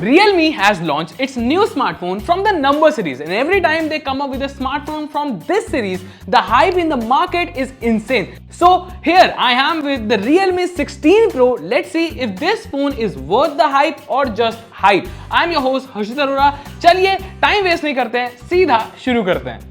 Realme has launched its new smartphone from the number series, and every time they come up with a smartphone from this series, the hype in the market is insane. So here I am with the Realme 16 Pro. Let's see if this phone is worth the hype or just hype. I am your host Harshit Arora. चलिए time waste नहीं करते हैं, सीधा शुरू करते हैं.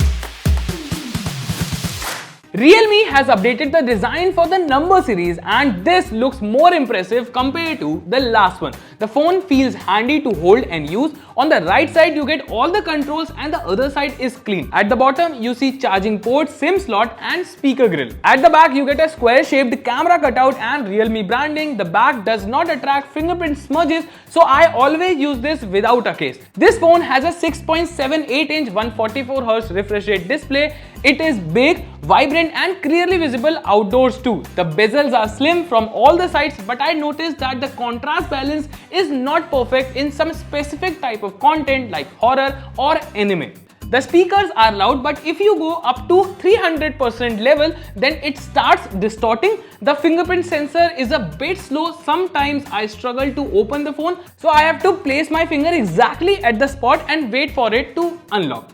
Realme has updated the design for the number series and this looks more impressive compared to the last one. The phone feels handy to hold and use. On the right side you get all the controls and the other side is clean. At the bottom you see charging port, SIM slot and speaker grill. At the back you get a square shaped camera cutout and Realme branding. The back does not attract fingerprint smudges, so I always use this without a case. This phone has a 6.78 inch 144Hz refresh rate display. It is big, vibrant and clearly visible outdoors too. The bezels are slim from all the sides, but I noticed that the contrast balance is not perfect in some specific type of content like horror or anime. The speakers are loud, but if you go up to 300% level, then it starts distorting. The fingerprint sensor is a bit slow. Sometimes I struggle to open the phone, so I have to place my finger exactly at the spot and wait for it to unlock.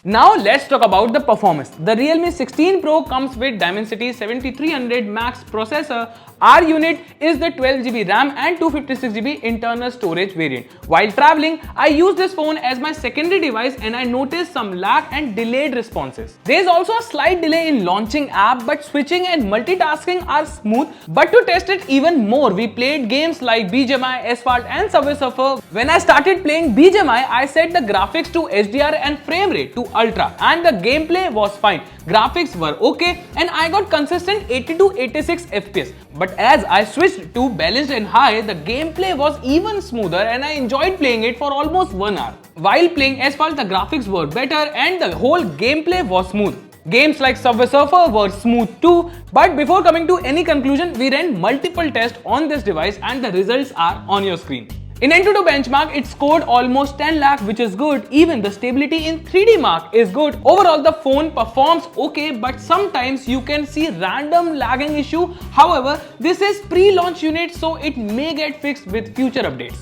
Now let's talk about the performance. The Realme 16 Pro comes with Dimensity 7300 Max processor. Our unit is the 12GB RAM and 256GB internal storage variant. While traveling, I use this phone as my secondary device and I noticed some lag and delayed responses. There is also a slight delay in launching app, but switching and multitasking are smooth. But to test it even more, we played games like BGMI, Asphalt and Subway Surfer. When I started playing BGMI, I set the graphics to HDR and frame rate to Ultra and the gameplay was fine. Graphics were okay and I got consistent 80 to 86 FPS. But as I switched to balanced and high, the gameplay was even smoother and I enjoyed playing it for almost 1 hour. While playing Asphalt, the graphics were better and the whole gameplay was smooth. Games like Subway Surfer were smooth too. But before coming to any conclusion, we ran multiple tests on this device and the results are on your screen. In AnTuTu benchmark, it scored almost 10 lakh, which is good. Even the stability in 3D Mark is good. Overall, the phone performs okay, but sometimes you can see random lagging issue. However, this is pre-launch unit, so it may get fixed with future updates.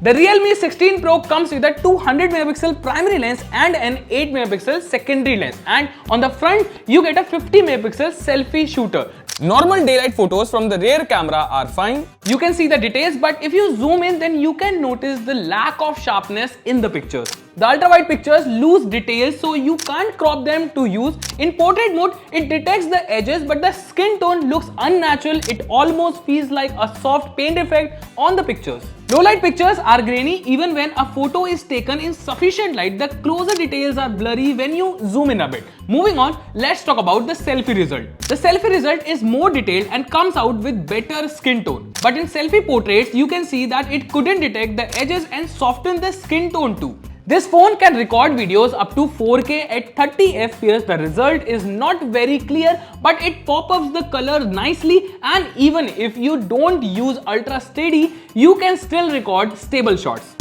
The Realme 16 Pro comes with a 200MP primary lens and an 8MP secondary lens. And on the front, you get a 50MP selfie shooter. Normal daylight photos from the rear camera are fine. You can see the details, but if you zoom in, then you can notice the lack of sharpness in the pictures. The ultra-wide pictures lose details, so you can't crop them to use. In portrait mode, it detects the edges, but the skin tone looks unnatural. It almost feels like a soft paint effect on the pictures. Low-light pictures are grainy even when a photo is taken in sufficient light. The closer details are blurry when you zoom in a bit. Moving on, let's talk about the selfie result. The selfie result is more detailed and comes out with better skin tone. But in selfie portraits, you can see that it couldn't detect the edges and soften the skin tone too. This phone can record videos up to 4K at 30 FPS. The result is not very clear, but it pop-ups the color nicely, and even if you don't use ultra steady, you can still record stable shots.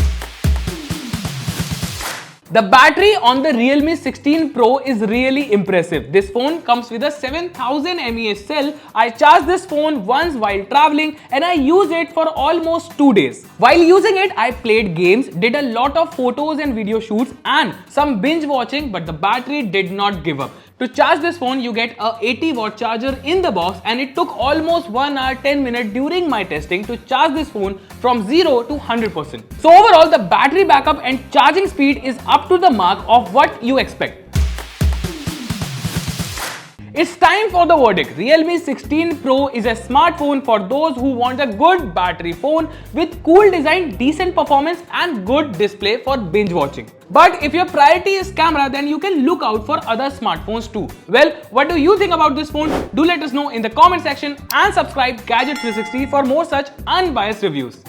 The battery on the Realme 16 Pro is really impressive. This phone comes with a 7000 mAh cell. I charged this phone once while traveling and I used it for almost 2 days. While using it, I played games, did a lot of photos and video shoots and some binge watching, but the battery did not give up. To charge this phone, you get a 80-watt charger in the box and it took almost 1 hour 10 minutes during my testing to charge this phone from 0 to 100%. So overall, the battery backup and charging speed is up to the mark of what you expect. It's time for the verdict. Realme 16 Pro is a smartphone for those who want a good battery phone with cool design, decent performance and good display for binge watching. But if your priority is camera, then you can look out for other smartphones too. Well, what do you think about this phone? Do let us know in the comment section and subscribe Gadget 360 for more such unbiased reviews.